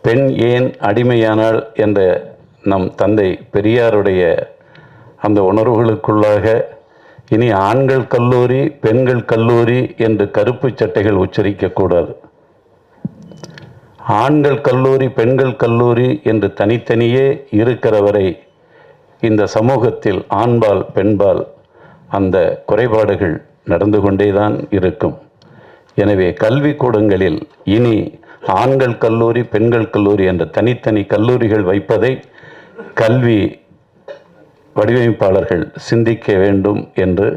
பெண் ஏன் அடிமையானாள் என்ற நம் தந்தை பெரியாருடைய அந்த உணர்வுகளுக்குள்ளாக இனி ஆண்கள் கல்லூரி பெண்கள் கல்லூரி என்று கருப்பு சட்டைகள் உச்சரிக்கக்கூடாது. ஆண்கள் கல்லூரி பெண்கள் கல்லூரி என்று தனித்தனியே இருக்கிறவரை இந்த சமூகத்தில் ஆண்பால் பெண்பால் அந்த குறைபாடுகள் நடந்து கொண்டேதான் இருக்கும். எனவே கல்விக்கூடங்களில் இனி ஆண்கள் கல்லூரி பெண்கள் கல்லூரி என்ற தனித்தனி கல்லூரிகள் வைப்பதை கல்வி வடிவமைப்பாளர்கள் சிந்திக்க வேண்டும் என்று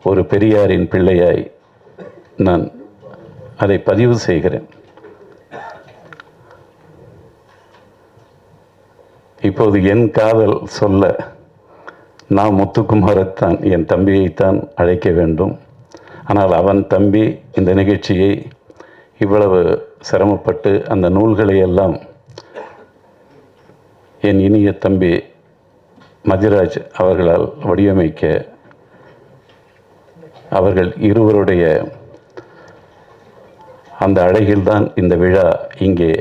ஒரு பெரியாரின் பிள்ளையாய் நான் அதை பதிவு செய்கிறேன். இப்போது என் காதல் சொல்ல நான் முத்துக்குமாரைத்தான், என் தம்பியைத்தான் அழைக்க வேண்டும். ஆனால் அவன் தம்பி இந்த நிகழ்ச்சியை இவ்வளவு சிரமப்பட்டு அந்த நூல்களை எல்லாம் என் இனிய தம்பி மதிராஜ் அவர்களால் வடிவமைக்க அவர்கள் இருவருடைய அந்த அழகில்தான் இந்த விழா இங்கே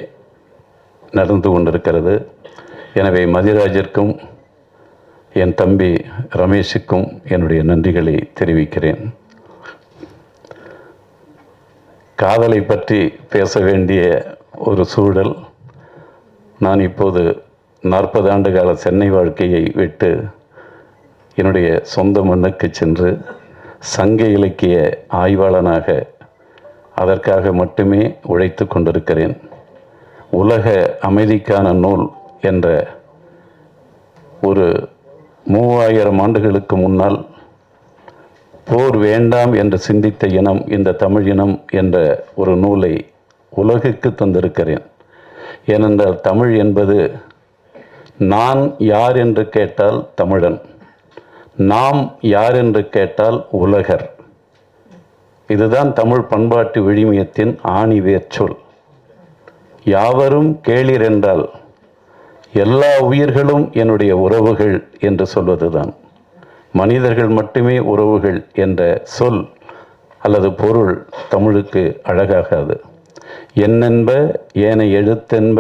நடந்து கொண்டிருக்கிறது. எனவே மதிராஜிற்கும் என் தம்பி ரமேஷுக்கும் என்னுடைய நன்றிகளை தெரிவிக்கிறேன். காதலை பற்றி பேச வேண்டிய ஒரு சூழல். நான் இப்போது 40 ஆண்டு கால சென்னை வாழ்க்கையை விட்டு என்னுடைய சொந்த மண்ணுக்கு சென்று சங்க இலக்கிய ஆய்வாளனாக அதற்காக மட்டுமே உழைத்து கொண்டிருக்கிறேன். உலக அமைதிக்கான நூல் என்ற ஒரு 3000 ஆண்டுகளுக்கு முன்னால் போர் வேண்டாம் என்று சிந்தித்த இனம் இந்த தமிழ் இனம் என்ற ஒரு நூலை உலகுக்கு தந்திருக்கிறேன். ஏனென்றால் தமிழ் என்பது நான் யார் என்று கேட்டால் தமிழன், நாம் யார் என்று கேட்டால் உலகர். இதுதான் தமிழ் பண்பாட்டு விழுமியத்தின் ஆணிவேர் சொல். யாவரும் கேளீர் என்றால் எல்லா உயிர்களும் என்னுடைய உறவுகள் என்று சொல்வதுதான். மனிதர்கள் மட்டுமே உறவுகள் என்ற சொல் அல்லது பொருள் தமிழுக்கு அழகாகாது. எண்ணென்ப ஏன எழுத்தென்ப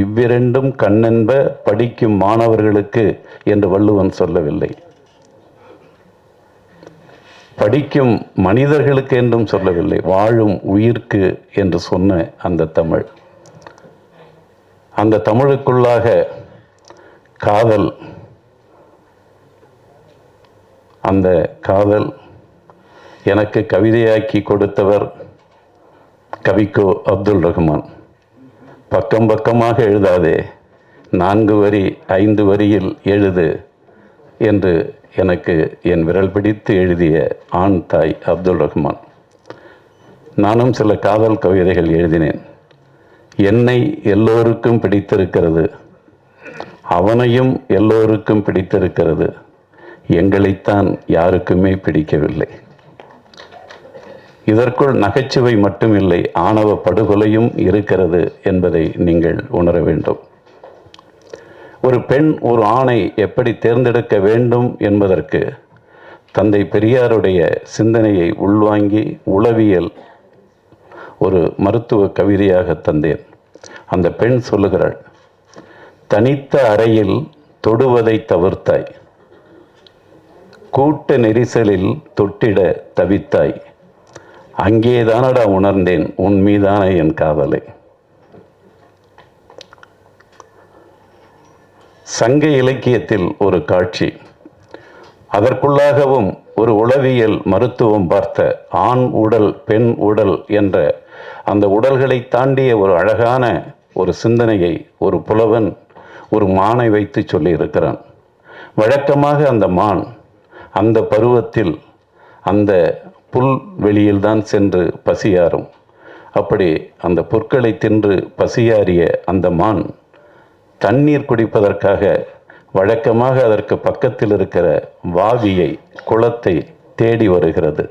இவ்விரண்டும் கண்ணென்ப படிக்கும் மாணவர்களுக்கு என்று வள்ளுவன் சொல்லவில்லை. படிக்கும் மனிதர்களுக்கு என்றும் சொல்லவில்லை, வாழும் உயிர்க்கு என்று சொன்ன அந்த தமிழ். அந்த தமிழுக்குள்ளாக காதல், அந்த காதல் எனக்கு கவிதையாக்கி கொடுத்தவர் கவிக்கோ அப்துல் ரஹ்மான். பக்கம் பக்கமாக எழுதாதே, 4 வரி 5 வரியில் எழுது என்று எனக்கு என் விரல் பிடித்து எழுதிய ஆண் தாய் அப்துல் ரஹ்மான். நானும் சில காதல் கவிதைகள் எழுதினேன். என்னை எல்லோருக்கும் பிடித்திருக்கிறது, அவனையும் எல்லோருக்கும் பிடித்திருக்கிறது, எங்களைத்தான் யாருக்குமே பிடிக்கவில்லை. இதற்குள் நகைச்சுவை மட்டுமில்லை, ஆணவ படுகொலையும் இருக்கிறது என்பதை நீங்கள் உணர வேண்டும். ஒரு பெண் ஒரு ஆணை எப்படி தேர்ந்தெடுக்க வேண்டும் என்பதற்கு தந்தை பெரியாருடைய சிந்தனையை உள்வாங்கி உளவியல் ஒரு மருத்துவ கவிதையாக தந்தேன். அந்த பெண் சொல்லுகிறாள், தனித்த அறையில் தொடுவதை தவிர்த்தாய், கூட்ட நெரிசலில் தொட்டிட தவித்தாய், அங்கேதானடா உணர்ந்தேன் உன் மீதான என் காதலை. சங்க இலக்கியத்தில் ஒரு காட்சி, அதற்குள்ளாகவும் ஒரு உளவியல் மருத்துவம் பார்த்த ஆண் உடல் பெண் உடல் என்ற அந்த உடல்களை தாண்டிய ஒரு அழகான ஒரு சிந்தனையை ஒரு புலவன் ஒரு மானை வைத்து சொல்லியிருக்கிறான். வழக்கமாக அந்த மான் அந்த பருவத்தில் அந்த புல் வெளியில்தான் சென்று பசியாறும். அப்படி அந்த புற்களை தின்று பசியாறிய அந்த மான் தண்ணீர் குடிப்பதற்காக வழக்கமாக அதற்கு பக்கத்தில் இருக்கிற வாவியை குளத்தை தேடி வருகிறது.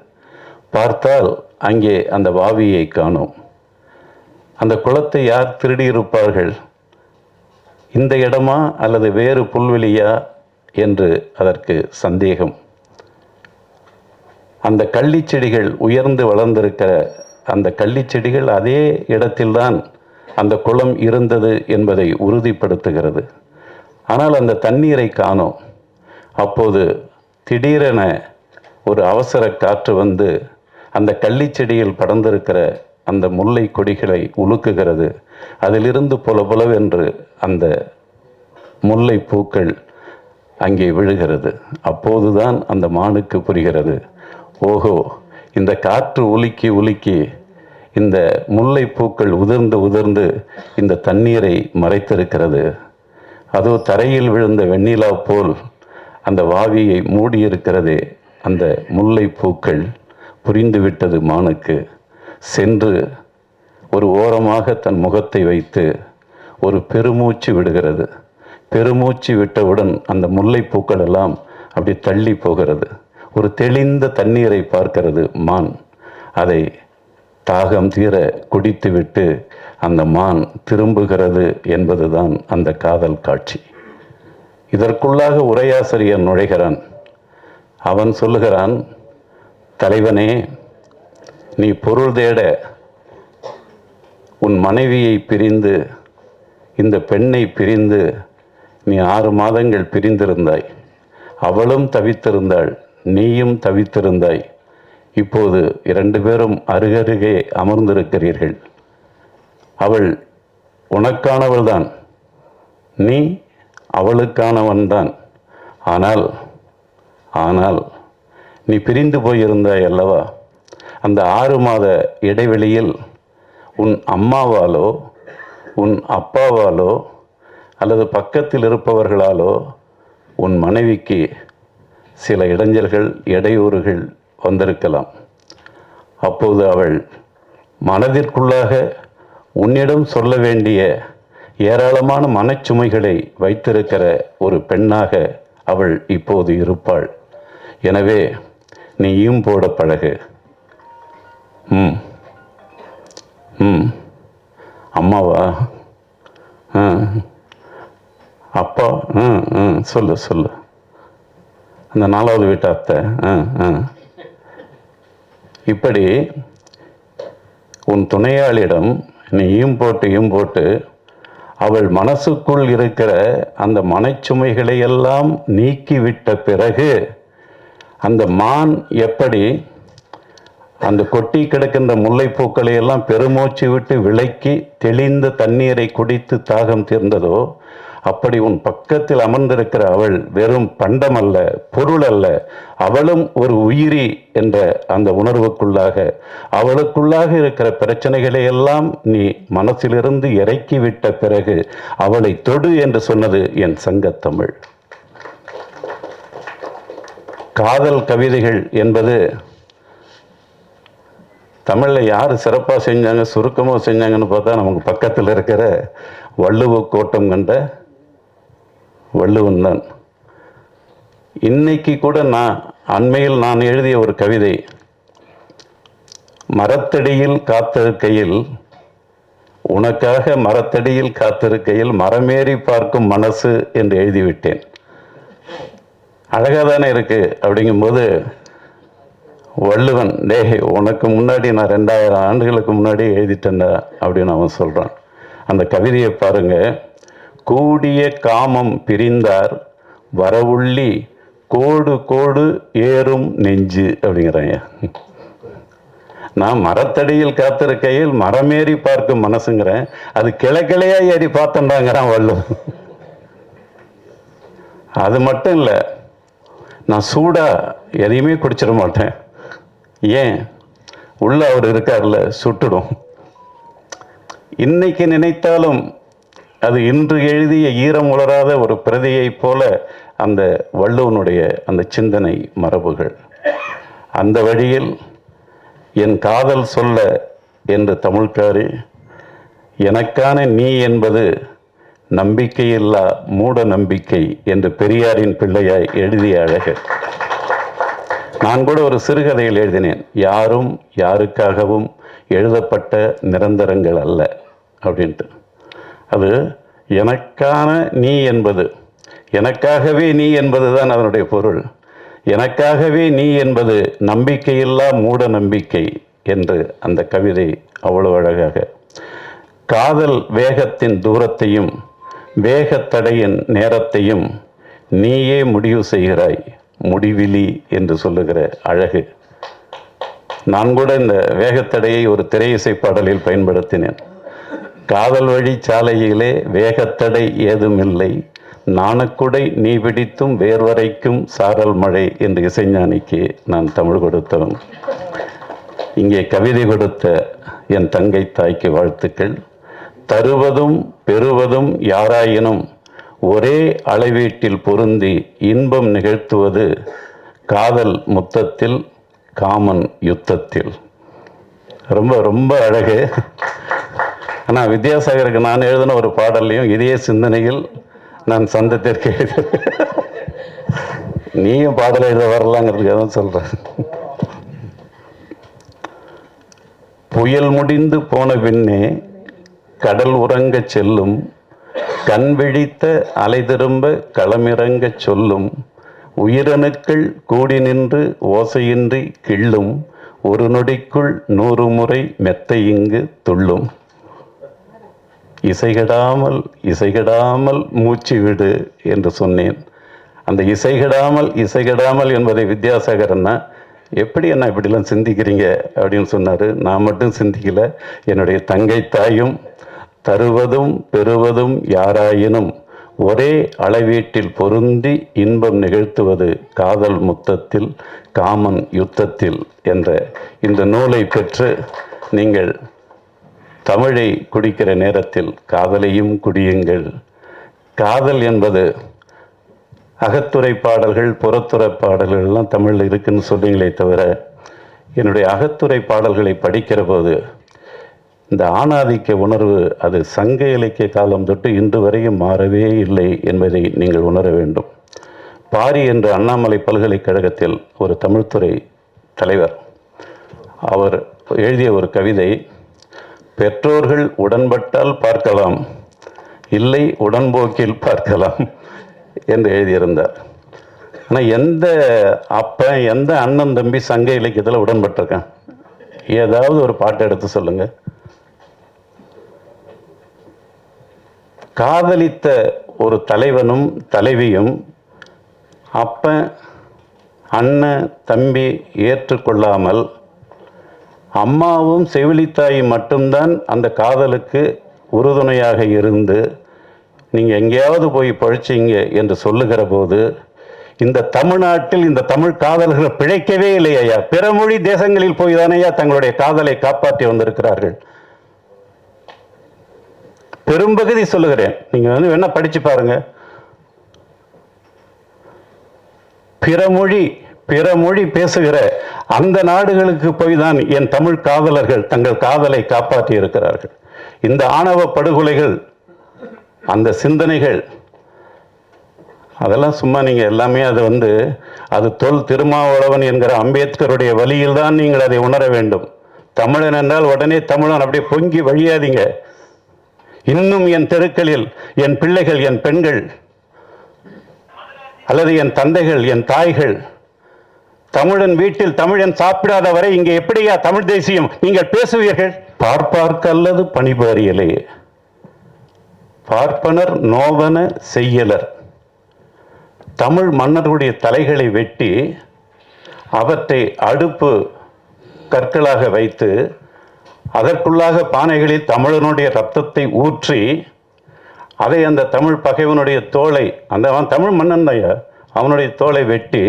பார்த்தால் அங்கே அந்த வாவியை காணோம். அந்த குளத்தை யார் திருடியிருப்பார்கள்? இந்த இடமா அல்லது வேறு புல்வெளியா என்று அதற்கு சந்தேகம். அந்த கள்ளிச்செடிகள் உயர்ந்து வளர்ந்திருக்கிற அந்த கள்ளிச்செடிகள் அதே இடத்தில்தான் அந்த குளம் இருந்தது என்பதை உறுதிப்படுத்துகிறது. ஆனால் அந்த தண்ணீரை காணோம். அப்போது திடீரென ஒரு அவசர காற்று வந்து அந்த கள்ளிச்செடியில் படர்ந்திருக்கிற அந்த முல்லை கொடிகளை உலுக்குகிறது. அதிலிருந்து புலவென்று அந்த முல்லை பூக்கள் அங்கே விழுகிறது. அப்போதுதான் அந்த மானுக்கு புரிகிறது, ஓஹோ, இந்த காற்று உலுக்கி உலுக்கி இந்த முல்லை பூக்கள் உதிர்ந்து உதிர்ந்து இந்த தண்ணீரை மறைத்திருக்கிறது. அதோ தரையில் விழுந்த வெண்ணிலா போல் அந்த வாவியை மூடியிருக்கிறதே அந்த முல்லை பூக்கள். புரிந்துவிட்டது மானுக்கு. சென்று ஒரு ஓரமாக தன் முகத்தை வைத்து ஒரு பெருமூச்சு விடுகிறது. பெருமூச்சு விட்டவுடன் அந்த முல்லை பூக்கள் எல்லாம் அப்படி தள்ளி போகிறது. ஒரு தெளிந்த தண்ணீரை பார்க்கிறது மான். அதை தாகம் தீர குடித்துவிட்டு அந்த மான் திரும்புகிறது என்பதுதான் அந்த காதல் காட்சி. இதற்குள்ளாக உரையாசிரியர் நுழைகிறான். அவன் சொல்லுகிறான், தலைவனே, நீ பொருள் தேட உன் மனைவியை பிரிந்து இந்த பெண்ணை பிரிந்து நீ 6 மாதங்கள் பிரிந்திருந்தாய். அவளும் தவித்திருந்தாள், நீயும் தவித்திருந்தாய். இப்போது 2 பேரும் அருகருகே அமர்ந்திருக்கிறீர்கள். அவள் உனக்கானவள்தான், நீ அவளுக்கானவன்தான். ஆனால் நீ பிரிந்து போயிருந்தாய் அல்லவா? அந்த 6 மாத இடைவெளியில் உன் அம்மாவாலோ உன் அப்பாவாலோ அல்லது பக்கத்தில் இருப்பவர்களாலோ உன் மனைவிக்கு சில இடைஞ்சல்கள் இடையூறுகள் வந்திருக்கலாம். அப்போது அவள் மனதிற்குள்ளாக உன்னிடம் சொல்ல வேண்டிய ஏராளமான மனச்சுமைகளை வைத்திருக்கிற ஒரு பெண்ணாக அவள் இப்போது இருப்பாள். எனவே நீயும் போட பழகு. அம்மாவா? அப்பா? சொல்லு. அந்த 4வது வீட்டு அத்தை. இப்படி உன் துணையாளிடம் நீயும் போட்டு அவள் மனசுக்குள் இருக்கிற அந்த மனச்சுமைகளை எல்லாம் நீக்கிவிட்ட பிறகு அந்த மான் எப்படி அந்த கொட்டி கிடக்கின்ற முல்லைப்பூக்களை எல்லாம் பெருமூச்சு விட்டு விலக்கி தெளிந்த தண்ணீரை குடித்து தாகம் தீர்ந்ததோ, அப்படி உன் பக்கத்தில் அமர்ந்திருக்கிற அவள் வெறும் பண்டம் அல்ல, பொருள் அல்ல, அவளும் ஒரு உயிரி என்ற அந்த உணர்வுக்குள்ளாக அவளுக்குள்ளாக இருக்கிற பிரச்சனைகளை எல்லாம் நீ மனசிலிருந்து இறக்கிவிட்ட பிறகு அவளை தொடு என்று சொன்னது என் சங்கத்தமிழ். காதல் கவிதைகள் என்பது தமிழில் யார் சிறப்பாக செஞ்சாங்க, சுருக்கமாக செஞ்சாங்கன்னு பார்த்தா நமக்கு பக்கத்தில் இருக்கிற வள்ளுவ கோட்டம் கண்ட வள்ளுவன் தான். இன்னைக்கு கூட அண்மையில் நான் எழுதிய ஒரு கவிதை, மரத்தடியில் காத்திருக்கையில் உனக்காக மரத்தடியில் காத்திருக்கையில் மரமேறி பார்க்கும் மனசு என்று எழுதிவிட்டேன். அழகாக தானே இருக்கு. அப்படிங்கும்போது வள்ளுவன், உனக்கு முன்னாடி நான் 2000 ஆண்டுகளுக்கு முன்னாடி எழுதிட்டேன்டா அப்படின்னு அவன் சொல்கிறான். அந்த கவிதையை பாருங்க. கூடிய காமம் பிரிந்தார் வரவுள்ளி கோடு கோடு ஏறும் நெஞ்சு அப்படிங்கிறாங்க. நான் மரத்தடியில் காத்திருக்கையில் மரமேறி பார்க்கும் மனசுங்கிறேன், அது கிளைக்கிளையா ஏறி பார்த்தேன்டாங்கிறான் வள்ளுவன். அது மட்டும் இல்லை, நான் சூடாக எதையுமே குடிச்சிட மாட்டேன். ஏன்? உள்ள அவர் இருக்கார்ல, சுட்டுடும். இன்னைக்கு நினைத்தாலும் அது இன்று எழுதிய ஈரம் உலராத ஒரு பிரதியை போல அந்த வள்ளுவனுடைய அந்த சிந்தனை மரபுகள். அந்த வழியில் என் காதல் சொல்ல என்று தமிழ்காரி, எனக்கான நீ என்பது நம்பிக்கையில்லா மூட நம்பிக்கை என்று பெரியாரின் பிள்ளையாய் எழுதிய அழகு. நான் கூட ஒரு சிறுகதையில் எழுதினேன், யாரும் யாருக்காகவும் எழுதப்பட்ட நிரந்தரங்கள் அல்ல அப்படின்ட்டு. அது எனக்கான நீ என்பது, எனக்காகவே நீ என்பது தான் அதனுடைய பொருள். எனக்காகவே நீ என்பது நம்பிக்கையில்லா மூட நம்பிக்கை என்று அந்த கவிதை அவ்வளவு அழகாக. காதல் வேகத்தின் தூரத்தையும் வேகத்தடையின் நேரத்தையும் நீயே முடிவு செய்கிறாய் முடிவிலி என்று சொல்லுகிற அழகு. நான் கூட இந்த வேகத்தடையை ஒரு திரையிசை பாடலில் பயன்படுத்தினேன். காதல் வழி சாலையிலே வேகத்தடை ஏதுமில்லை, நாணக்குடை நீ பிடித்தும் வேர்வரைக்கும் சாரல் மழை என்று இசைஞானிக்கு நான் தமிழ் கொடுத்தவன். இங்கே கவிதை கொடுத்த என் தங்கை தாய்க்கு வாழ்த்துக்கள். தருவதும் பெறுவதும் யாராயினும் ஒரே அளவீட்டில் பொருந்தி இன்பம் நிகழ்த்துவது காதல் முத்தத்தில் காமன் யுத்தத்தில். ரொம்ப ரொம்ப அழகு. ஆனால் வித்யாசாகருக்கு நான் எழுதின ஒரு பாடல்லையும் இதே சிந்தனையில் நான் சந்தத்திற்கு நீயும் பாடல் எழுத வரலாங்கிறதுக்காக தான் சொல்கிறேன். புயல் முடிந்து போன பின்னே கடல் உறங்கச் செல்லும், கண் விழித்த அலை திரும்ப களமிறங்கச் சொல்லும், உயிரணுக்கள் கூடி நின்று ஓசையின்றி கிள்ளும், ஒரு நொடிக்குள் 100 முறை மெத்தை இங்கு துள்ளும், இசைகடாமல் இசைகடாமல் மூச்சு விடு என்று சொன்னேன். அந்த இசைகடாமல் என்பதை வித்யாசாகர் அண்ணா எப்படி என்ன இப்படிலாம் சிந்திக்கிறீங்க அப்படின்னு சொன்னார். நான் மட்டும் சிந்திக்கல, என்னுடைய தங்கை தாயும் தருவதும் பெறுவதும் யாராயினும் ஒரே அளவீட்டில் பொருந்தி இன்பம் நிகழ்த்துவது காதல் முத்தத்தில் காமன் யுத்தத்தில் என்ற இந்த நூலை பெற்று நீங்கள் தமிழை குடிக்கிற நேரத்தில் காதலையும் குடியுங்கள். காதல் என்பது அகத்துறை பாடல்கள் புறத்துறை பாடல்கள் எல்லாம் தமிழில் இருக்குன்னு சொல்றீங்களே தவிர, என்னுடைய அகத்துறை பாடல்களை படிக்கிற போது இந்த ஆணாதிக்க உணர்வு அது சங்க இலக்கிய காலம் தொட்டு இன்று வரையும் மாறவே இல்லை என்பதை நீங்கள் உணர வேண்டும். பாரி என்ற அண்ணாமலை பல்கலைக்கழகத்தில் ஒரு தமிழ்துறை தலைவர் அவர் எழுதிய ஒரு கவிதை, பெற்றோர்கள் உடன்பட்டால் பார்க்கலாம், இல்லை உடன்போக்கில் பார்க்கலாம் என்று எழுதியிருந்தார். ஆனால் எந்த அப்பன் எந்த அண்ணன் தம்பி சங்க இலக்கியத்தில் உடன்பட்டிருக்கேன்? ஏதாவது ஒரு பாட்டை எடுத்து சொல்லுங்க. காதலித்த ஒரு தலைவனும் தலைவியும் அப்பன் அண்ணன் தம்பி ஏற்றுக்கொள்ளாமல் அம்மாவும் செவிலித்தாயும் மட்டும்தான் அந்த காதலுக்கு உறுதுணையாக இருந்து நீங்கள் எங்கேயாவது போய் பழிச்சிங்க என்று சொல்லுகிற போது இந்த தமிழ்நாட்டில் இந்த தமிழ் காதல்கள் பிழைக்கவே இல்லையா? பிற மொழி தேசங்களில் போய் தானேயா தங்களுடைய காதலை காப்பாற்றி வந்திருக்கிறார்கள். பெரும்பகுதி சொல்லுகிறேன், நீங்க வேணா படிச்சு பாருங்க. பிற மொழி பேசுகிற அந்த நாடுகளுக்கு போய் தான் என் தமிழ் காதலர்கள் தங்கள் காதலை காப்பாற்றி இருக்கிறார்கள். இந்த ஆணவ படுகொலைகள், அந்த சிந்தனைகள், அதெல்லாம் சும்மா நீங்க எல்லாமே அது தொல் திருமாவளவன் என்கிற அம்பேத்கருடைய வழியில் தான் நீங்கள் அதை உணர வேண்டும். தமிழன் என்றால் உடனே தமிழன் அப்படியே பொங்கி வழியாதீங்க. இன்னும் என் தெருக்களில் என் பிள்ளைகள், என் பெண்கள் அல்லது என் தந்தைகள், என் தாய்கள், தமிழன் வீட்டில் தமிழன் சாப்பிடாத வரை இங்கே எப்படியா தமிழ் தேசியம் நீங்கள் பேசுவீர்கள்? பார்ப்பார்க்கு அல்லது பணிபாரியலே பார்ப்பனர் நோவன செய்யலர். தமிழ் மன்னர்களுடைய தலைகளை வெட்டி அவற்றை அடுப்பு கற்களாக வைத்து அதற்குள்ளாக பானைகளில் தமிழனுடைய ரத்தத்தை ஊற்றி அதை அந்த தமிழ் பகைவனுடைய தோலை, அந்த தமிழ் மன்னன் தான், அவனுடைய தோலை வெட்டி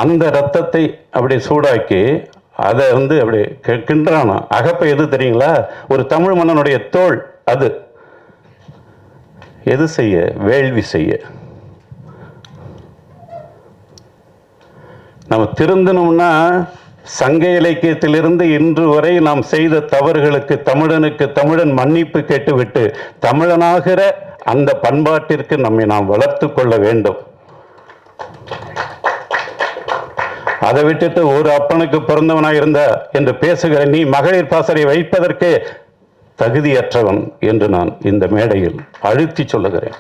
அந்த ரத்தத்தை அப்படி சூடாக்கி அதை அப்படி கின்றானா. அகப்பை எது தெரியுங்களா? ஒரு தமிழ் மன்னனுடைய தோல். அது எது செய்ய? வேள்வி செய்ய. நம்ம திருந்தணும்னா சங்க இலக்கியத்திலிருந்து இன்று வரை நாம் செய்த தவறுகளுக்கு தமிழனுக்கு தமிழன் மன்னிப்பு கேட்டுவிட்டு தமிழனாகிற அந்த பண்பாட்டிற்கு நம்மை நாம் வளர்த்து கொள்ள வேண்டும். அதை விட்டுட்டு ஒரு அப்பனுக்கு பிறந்தவனாக இருந்த என்று பேசுகிற நீ மகளிர் பாசறை வைப்பதற்கு தகுதியற்றவன் என்று நான் இந்த மேடையில் அழுத்தி சொல்லுகிறேன்.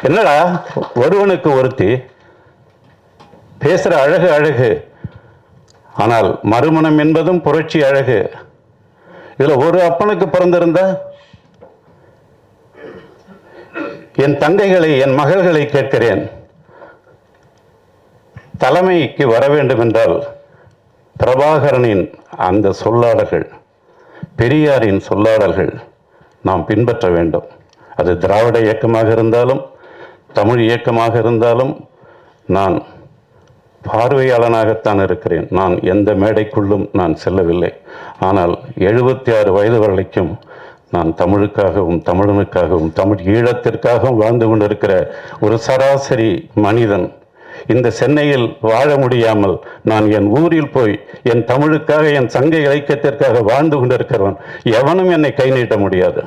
என்னடா ஒருவனுக்கு ஒருத்தி பேசுற அழகு அழகு, ஆனால் மறுமணம் என்பதும் புரட்சி அழகு. இதுல ஒரு அப்பனுக்கு பிறந்திருந்தா என் தங்கைகளை, என் மகள்களை கேட்கிறேன், தலைமைக்கு வர வேண்டும் என்றால் பிரபாகரனின் அந்த சொல்லாடல்கள், பெரியாரின் சொல்லாடல்கள் நாம் பின்பற்ற வேண்டும். அது திராவிட இயக்கமாக இருந்தாலும் தமிழ் இயக்கமாக இருந்தாலும் நான் பார்வையாளனாகத்தான் இருக்கிறேன். நான் எந்த மேடைக்குள்ளும் நான் செல்லவில்லை. ஆனால் 76 வயது வரைக்கும் நான் தமிழுக்காகவும் தமிழனுக்காகவும் தமிழ் ஈழத்திற்காகவும் வாழ்ந்து கொண்டிருக்கிற ஒரு சராசரி மனிதன். இந்த சென்னையில் வாழ முடியாமல் நான் என் ஊரில் போய் என் தமிழுக்காக, என் சங்க இலக்கியத்திற்காக வாழ்ந்து கொண்டிருக்கிறவன். எவனும் என்னை கை நீட்ட முடியாது.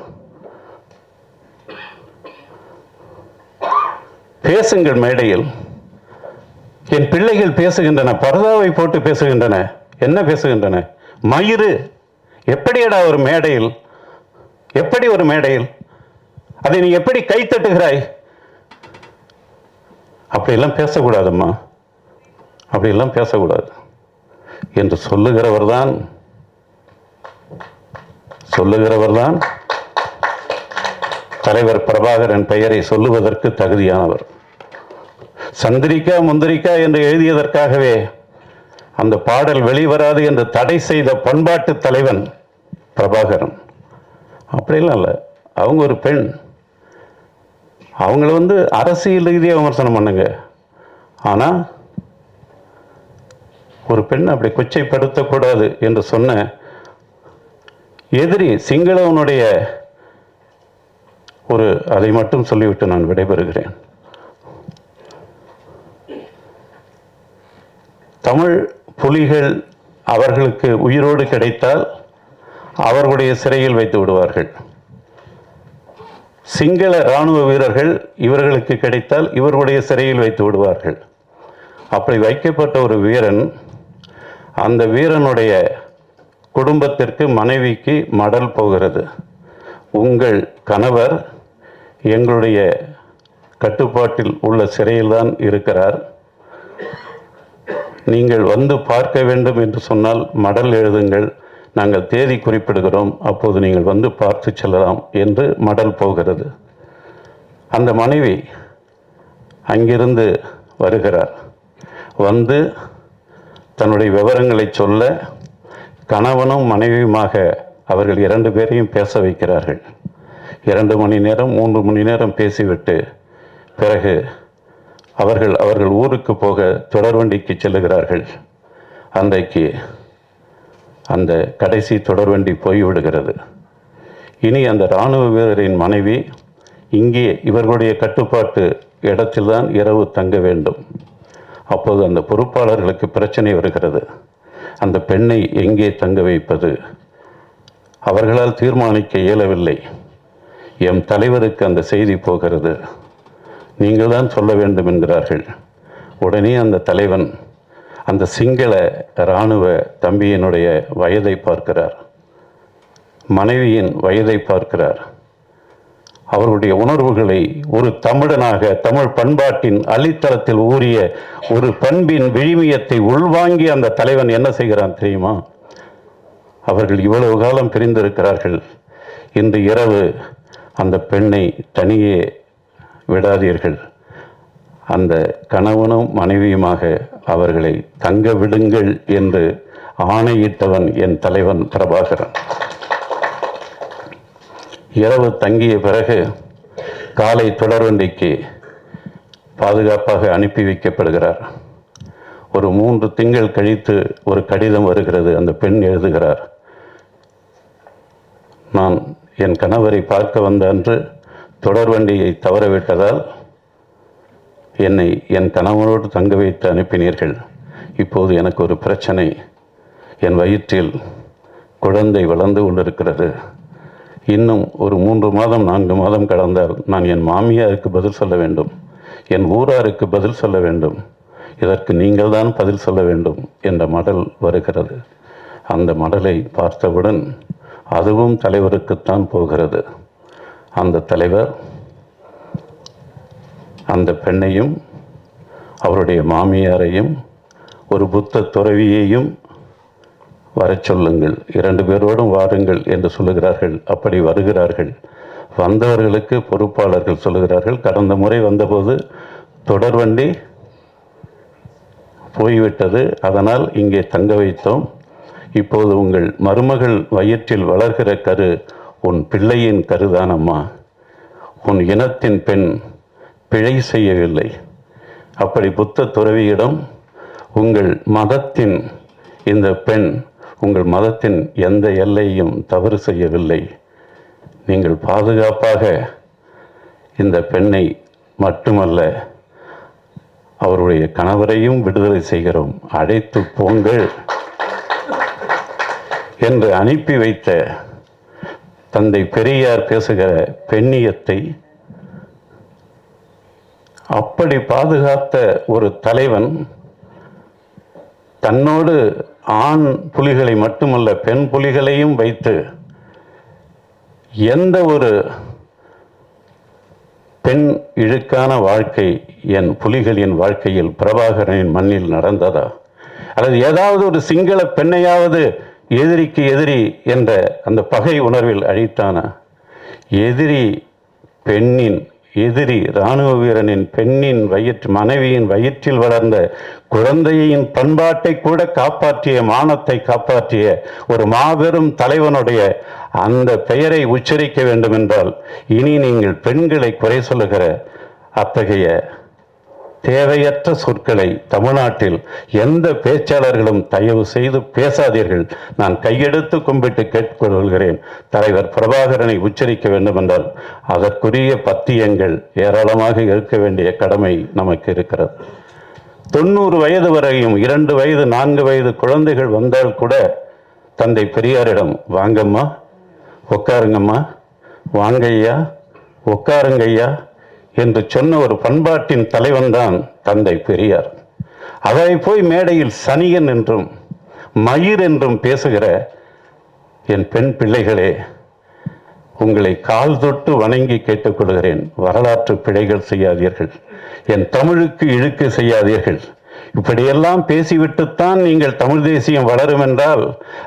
பேசுங்கள் மேடையில். என் பிள்ளைகள் பேசுகின்றன, பரதாவை போட்டு பேசுகின்றன. என்ன பேசுகின்றன? மயிறு. எப்படியடா ஒரு மேடையில், எப்படி ஒரு மேடையில் அதை நீ எப்படி கை தட்டுகிறாய்? அப்படியெல்லாம் பேசக்கூடாதம்மா, அப்படியெல்லாம் பேசக்கூடாது என்று சொல்லுகிறவர்தான் தலைவர் பிரபாகரன் பெயரை சொல்லுவதற்கு தகுதியானவர். சந்திரிக்கா முந்திரிக்கா என்று எழுதியதற்காகவே அந்த பாடல் வெளிவராது என்று தடை செய்த பண்பாட்டு தலைவன் பிரபாகரன். அப்படிலாம் இல்லை. அவங்க ஒரு பெண், அவங்கள அரசியல் ரீதியாக விமர்சனம் பண்ணுங்க. ஆனால் ஒரு பெண் அப்படி கொச்சைப்படுத்தக்கூடாது என்று சொன்ன எதிரி சிங்களவனுடைய அதை மட்டும் சொல்லிவிட்டு நான் விடைபெறுகிறேன். தமிழ் புலிகள் அவர்களுக்கு உயிரோடு கிடைத்தால் அவர்களுடைய சிறையில் வைத்து விடுவார்கள். சிங்கள இராணுவ வீரர்கள் இவர்களுக்கு கிடைத்தால் இவர்களுடைய சிறையில் வைத்து விடுவார்கள். அப்படி வைக்கப்பட்ட ஒரு வீரன், அந்த வீரனுடைய குடும்பத்திற்கு, மனைவிக்கு மடல் போகிறது. உங்கள் கணவர் எங்களுடைய கட்டுப்பாட்டில் உள்ள சிறையில்தான் இருக்கிறார், நீங்கள் வந்து பார்க்க வேண்டும் என்று சொன்னால் மடல் எழுதுங்கள், நாங்கள் தேதி குறிப்பிடுகிறோம், அப்போது நீங்கள் வந்து பார்த்து செல்லலாம் என்று மடல் போகிறது. அந்த மனைவி அங்கிருந்து வருகிறார். வந்து தன்னுடைய விவரங்களை சொல்ல கணவனும் மனைவியுமாக அவர்கள் 2 பேரையும் பேச வைக்கிறார்கள். 2 மணி நேரம் 3 மணி நேரம் பேசிவிட்டு பிறகு அவர்கள் ஊருக்கு போக தொடர்வண்டிக்கு செல்லுகிறார்கள். அன்றைக்கு அந்த கடைசி தொடர்வண்டி போய்விடுகிறது. இனி அந்த இராணுவ வீரரின் மனைவி இங்கே இவர்களுடைய கட்டுப்பாட்டு இடத்தில்தான் இரவு தங்க வேண்டும். அப்போது அந்த பொறுப்பாளர்களுக்கு பிரச்சனை வருகிறது. அந்த பெண்ணை எங்கே தங்க வைப்பது? அவர்களால் தீர்மானிக்க இயலவில்லை. எம் தலைவருக்கு அந்த செய்தி போகிறது, நீங்கள் தான் சொல்ல வேண்டும் என்கிறார்கள். உடனே அந்த தலைவன் அந்த சிங்கள இராணுவ தம்பியினுடைய வயதை பார்க்கிறார், மனைவியின் வயதை பார்க்கிறார். அவருடைய உணர்வுகளை ஒரு தமிழனாக, தமிழ் பண்பாட்டின் அடித்தளத்தில் ஊறிய ஒரு பண்பின் விழுமியத்தை உள்வாங்கி அந்த தலைவன் என்ன செய்கிறான் தெரியுமா? அவர்கள் இவ்வளவு காலம் பிரிந்திருக்கிறார்கள், இன்று இரவு அந்த பெண்ணை தனியே விடாதீர்கள், அந்த கணவனும் மனைவியுமாக அவர்களை தங்க விடுங்கள் என்று ஆணையிட்டவன் என் தலைவன் பிரபாகரன். இரவு தங்கிய பிறகு காலை தொடர்வண்டிக்கு பாதுகாப்பாக அனுப்பி வைக்கப்படுகிறார். ஒரு 3 திங்கள் கழித்து ஒரு கடிதம் வருகிறது. அந்த பெண் எழுதுகிறார், நான் என் கணவரை பார்க்க வந்த அன்று தொடர்வண்டியை தவறவிட்டதால் என்னை என் கணவனோடு தங்க வைத்து அனுப்பினீர்கள். இப்போது எனக்கு ஒரு பிரச்சனை, என் வயிற்றில் குழந்தை வளர்ந்து கொண்டிருக்கிறது. இன்னும் ஒரு 3 மாதம் 4 மாதம் கடந்தால் நான் என் மாமியாருக்கு பதில் சொல்ல வேண்டும், என் ஊராருக்கு பதில் சொல்ல வேண்டும், இதற்கு நீங்கள் தான் பதில் சொல்ல வேண்டும் என்ற மடல் வருகிறது. அந்த மடலை பார்த்தவுடன் அதுவும் தலைவருக்குத்தான் போகிறது. அந்த தலைவர் அந்த பெண்ணையும் அவருடைய மாமியாரையும் ஒரு புத்த துறவியையும் வரச் சொல்லுங்கள், 2 பேரோடும் வாருங்கள் என்று சொல்லுகிறார்கள். அப்படி வருகிறார்கள். வந்தவர்களுக்கு பொறுப்பாளர்கள் சொல்லுகிறார்கள், கடந்த முறை வந்தபோது தொடர்வண்டி போய்விட்டது, அதனால் இங்கே தங்க வைத்தோம். இப்போது உங்கள் மருமகள் வயிற்றில் வளர்கிற கரு உன் பிள்ளையின் கருதானம்மா. உன் இனத்தின் பெண் பிழை செய்யவில்லை. அப்படி புத்த துறவியிடம் உங்கள் மதத்தின் இந்த பெண் உங்கள் மதத்தின் எந்த எல்லையும் தவறு செய்யவில்லை. நீங்கள் பாதுகாப்பாக இந்த பெண்ணை மட்டுமல்ல அவருடைய கணவரையும் விடுதலை செய்கிறோம், அழைத்து போங்கள் என்று அனுப்பி வைத்த தந்தை பெரியார் பேசுகிற பெண்ணியத்தை அப்படி பாதுகாத்த ஒரு தலைவன் தன்னோடு ஆண் புலிகளை மட்டுமல்ல பெண் புலிகளையும் வைத்து எந்த ஒரு பெண் இழுக்கான வாழ்க்கை என் புலிகளின் வாழ்க்கையில் பிரபாகரனின் மண்ணில் நடந்ததா? அல்லது ஏதாவது ஒரு சிங்கள பெண்ணையாவது எதிரிக்கு எதிரி என்ற அந்த பகை உணர்வில் அழித்தானா? எதிரி பெண்ணின் எதிரி இராணுவ வீரனின் பெண்ணின் மனைவியின் வயிற்றில் வளர்ந்த குழந்தையின் பண்பாட்டை கூட காப்பாற்றிய, மானத்தை காப்பாற்றிய ஒரு மாபெரும் தலைவனுடைய அந்த பெயரை உச்சரிக்க வேண்டும் என்றால் இனி நீங்கள் பெண்களை குறை சொல்லுகிற அத்தகைய தேவையற்ற சொற்களை தமிழ்நாட்டில் எந்த பேச்சாளர்களும் தயவு செய்து பேசாதீர்கள். நான் கையெடுத்து கும்பிட்டு கேட்டுக்கொள்கிறேன். தலைவர் பிரபாகரனை உச்சரிக்க வேண்டும் என்றால் அதற்குரிய பத்தியங்கள் ஏராளமாக இருக்க வேண்டிய கடமை நமக்கு இருக்கிறது. 90 வயது வரையும் 2 வயது 4 வயது குழந்தைகள் வந்தால் கூட தந்தை பெரியாரிடம் வாங்கம்மா, உட்காருங்கம்மா, வாங்கய்யா, உட்காருங்கய்யா என்று சொன்ன ஒரு பண்பாட்டின் தலைவன் தான் தந்தை பெரியார். அதை போய் மேடையில் சனியன் என்றும் மயிர் என்றும் பேசுகிற என் பெண் பிள்ளைகளே, உங்களை கால் தொட்டு வணங்கி கேட்டுக்கொள்கிறேன், வரலாற்று பிழைகள் செய்யாதீர்கள், என் தமிழுக்கு இழுக்கு செய்யாதீர்கள். இப்படியெல்லாம் பேசிவிட்டுத்தான் நீங்கள் தமிழ் தேசியம் வளரும் என்றால்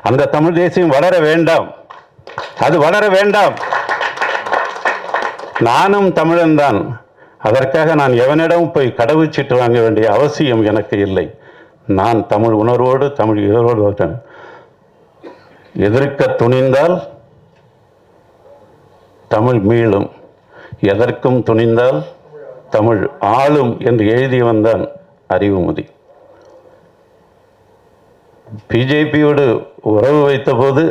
அந்த தமிழ் தேசியம் வளர வேண்டாம், அது வளர வேண்டாம். நானும் தமிழன் தான், அதற்காக நான் எவனிடம் போய் கடவுச்சீட்டு வாங்க வேண்டிய அவசியம் எனக்கு இல்லை. நான் தமிழ் உணர்வோடு தமிழ் இதழோடு வருகிறேன். எதிர்க்க துணிந்தால் தமிழ் மீளும், எதற்கும் துணிந்தால் தமிழ் ஆளும் என்று எழுதியவன் தான் அறிவுமதி. பிஜேபியோடு உறவு வைத்தபோது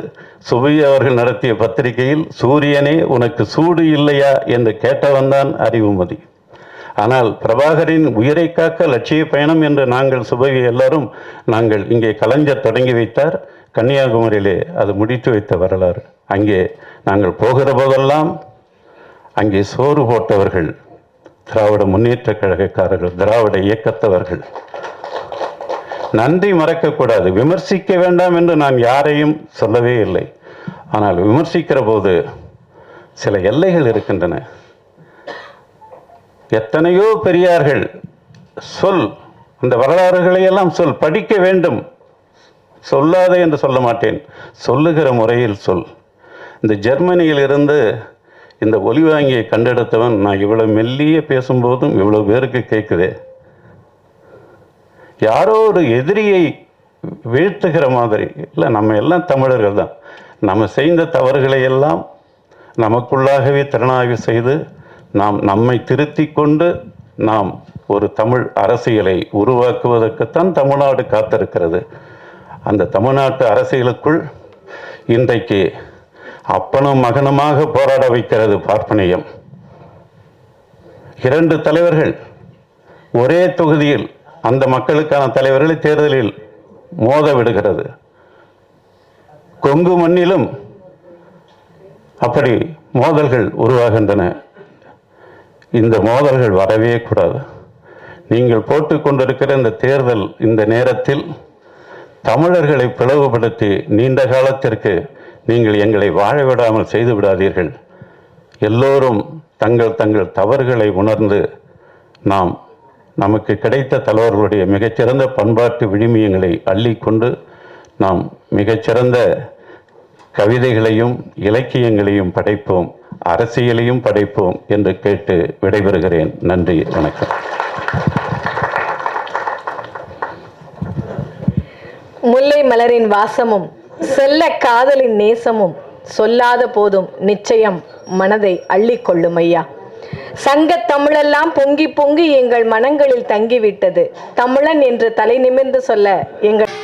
சுபையா அவர்கள் நடத்திய பத்திரிகையில் சூரியனே உனக்கு சூடு இல்லையா என்று கேட்டவன் தான் அறிவுமதி. ஆனால் பிரபாகரின் உயிரை காக்க லட்சிய பயணம் என்று நாங்கள் சுபவி எல்லாரும் நாங்கள் இங்கே கலைஞர் தொடங்கி வைத்தார். கன்னியாகுமரியிலே அது முடித்து வைத்த வரலாறு. அங்கே நாங்கள் போகிற போதெல்லாம் அங்கே சோறு போட்டவர்கள் திராவிட முன்னேற்ற கழகக்காரர்கள், திராவிட இயக்கத்தவர்கள். நன்றி மறக்கக்கூடாது. விமர்சிக்க வேண்டாம் என்று நான் யாரையும் சொல்லவே இல்லை. ஆனால் விமர்சிக்கிற போது சில எல்லைகள் இருக்கின்றன. எத்தனையோ பெரியார்கள் சொல், அந்த வரலாறுகளை எல்லாம் சொல், படிக்க வேண்டும், சொல்லாதே என்று சொல்ல மாட்டேன், சொல்லுகிற முறையில் சொல். இந்த ஜெர்மனியில் இருந்து இந்த ஒலிவாங்கியை கண்டெடுத்தவன் நான் இவ்வளவு மெல்லிய பேசும்போதும் இவ்வளவு பேருக்கு கேட்குதே. யாரோ ஒரு எதிரியை வீழ்த்துகிற மாதிரி இல்லை, நம்ம எல்லாம் தமிழர்கள் தான். நம்ம செய்த தவறுகளை எல்லாம் நமக்குள்ளாகவே திறனாய்வு செய்து நாம் நம்மை திருத்தி கொண்டு நாம் ஒரு தமிழ் அரசியலை உருவாக்குவதற்குத்தான் தமிழ்நாடு காத்திருக்கிறது. அந்த தமிழ்நாட்டு அரசியலுக்குள் இன்றைக்கு அப்பனும் மகனுமாக போராட வைக்கிறது பார்ப்பனியம். 2 தலைவர்கள் ஒரே தொகுதியில் அந்த மக்களுக்கான தலைவர்களை தேர்தலில் மோத விடுகிறது. கொங்கு மண்ணிலும் அப்படி மோதல்கள் உருவாகின்றன. இந்த மோதல்கள் வரவே கூடாது. நீங்கள் போட்டுக்கொண்டிருக்கிற இந்த தேர்தல் இந்த நேரத்தில் தமிழர்களை பிளவுபடுத்தி நீண்ட காலத்திற்கு நீங்கள் எங்களை வாழ விடாமல் செய்து விடாதீர்கள். எல்லோரும் தங்கள் தங்கள் தவறுகளை உணர்ந்து நமக்கு கிடைத்த தலைவர்களுடைய மிகச்சிறந்த பண்பாட்டு விழுமியங்களை அள்ளிக்கொண்டு நாம் மிகச்சிறந்த கவிதைகளையும் இலக்கியங்களையும் படைப்போம், அரசியலையும் படைப்போம் என்று கேட்டு விடைபெறுகிறேன். நன்றி, வணக்கம். முல்லை மலரின் வாசமும் செல்ல காதலின் நேசமும் சொல்லாத போதும் நிச்சயம் மனதை அள்ளிக்கொள்ளும் ஐயா. சங்க தமிழெல்லாம் பொங்கி பொங்கி எங்கள் மனங்களில் தங்கிவிட்டது. தமிழன் என்று தலை நிமிர்ந்து சொல்ல எங்கள்